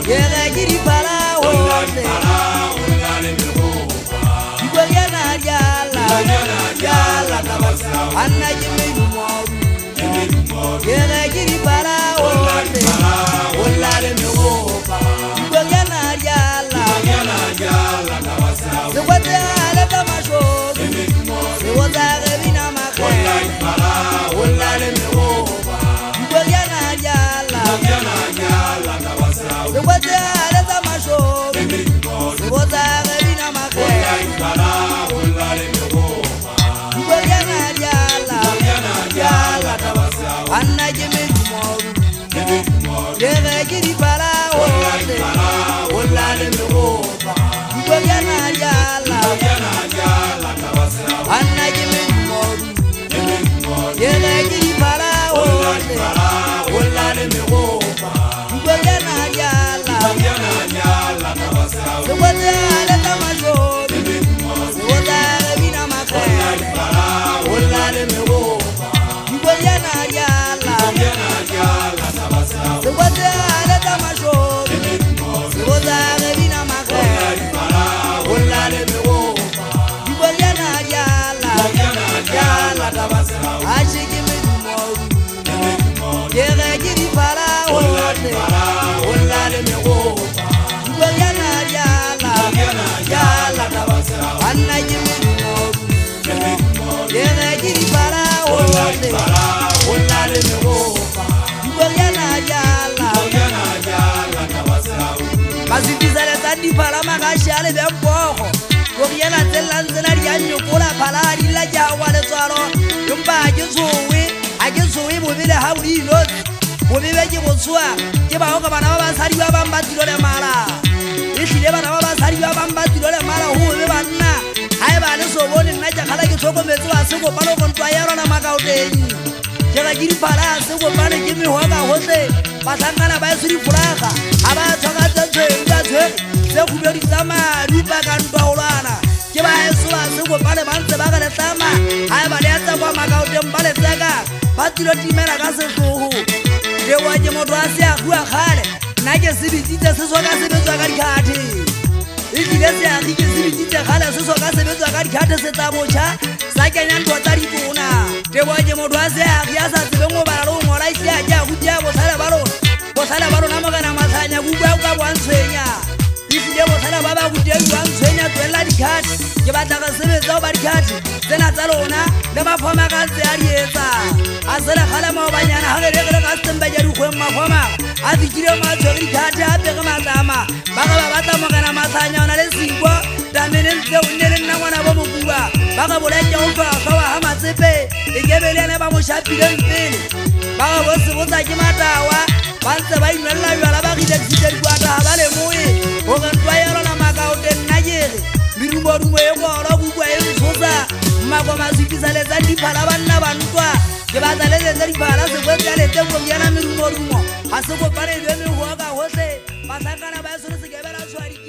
Yega giri para wole Iboyana yala tabasa Anna jimi moru Yega giri para wole Olale mewopa Iboyana yala tabasa Sewate ala tamasho Sewate agabina makhe Olale mewopa Iboyana yala tabasa Sewate ala tamasho Sewate agabina makhe Olale mewopa Iboyana yala tabasa Anna jimi moru Yega giri para wole Olale mewopa Iboyana yala tabasa Anna jimi moru Yega giri para wole Olale mewopa Iboyana yala tabasa Sewate ala tamasho Sewate agabina makhe Olale mewopa Iboyana yala tabasa Sewate ala tamasho Sewate agabina makhe Olale mewopa Iboyana yala tabasa Ashigimi moru Yega giri para wole Olale mewopa Iboyana yala tabasa Anna jimi moru Yega giri para wole Olale mewopa Iboyana yala tabasa Masitizale tadi para magashale bempoko Kogiana telanzela yanyokola palari la jawale swaro Yumba ajesuwe mubile hauri lot Mubibe jiboswa Jeba hoka bana babasari babambatilo le mala Ishile bana babasari babambatilo le mala huwe banna Hai bale soboni naja kala kitoko metu asiko palo kontwa yaro na makauteni Jega jiri para asiko pale jimi hoga hose Pasangana bayasuri furaka Aba chaka tse Sekuberi sama riba kanto ulana Jeba esula asiko pale manse baga le sama Hai bale ata kwa makaute mbale tega Patilo timera kase suhu Dewa jemoto ase akuwa khale Naje sibitite sesoka sebezwa karikati Ikilese akike sibitite khale sesoka sebezwa karikati setamocha Sake nyanto tarikuna Dewa jemoto ase akiasa sibengo baralo ngora isi aja kujia Bosala baro namagana masanya kugwa ukabwanswenya Ifide bosala baba kujia ukabwanswenya Twela dikati Jebataka sebezwa barikati Zena talona Lema foma kazi arieza Asala khala mawabanyana Hagerekele kastembe jeru kwe mafoma Azikire mazogri kati Apeke mazama Baka babata magana masanya Onalesingwa Damene nse unere nangwana bomu kuwa Baka boleje ufa Kawa hama sepe Igebele neba mushapile mpili Baka bosi bosa kimatawa Banse bayi nwela yuala baki deksite Kwata habale mui Ogentwa yaro na makaute najere Mirumbo rumbo yoko oro kukwa yususa Mako masukizale zandi pala banna bantwa Jebatale zari pala sekwezi alete Kogiana mirumbo rumbo Asoko pare yuemi huoga hose Pasangana bayo sunu sigebela shwari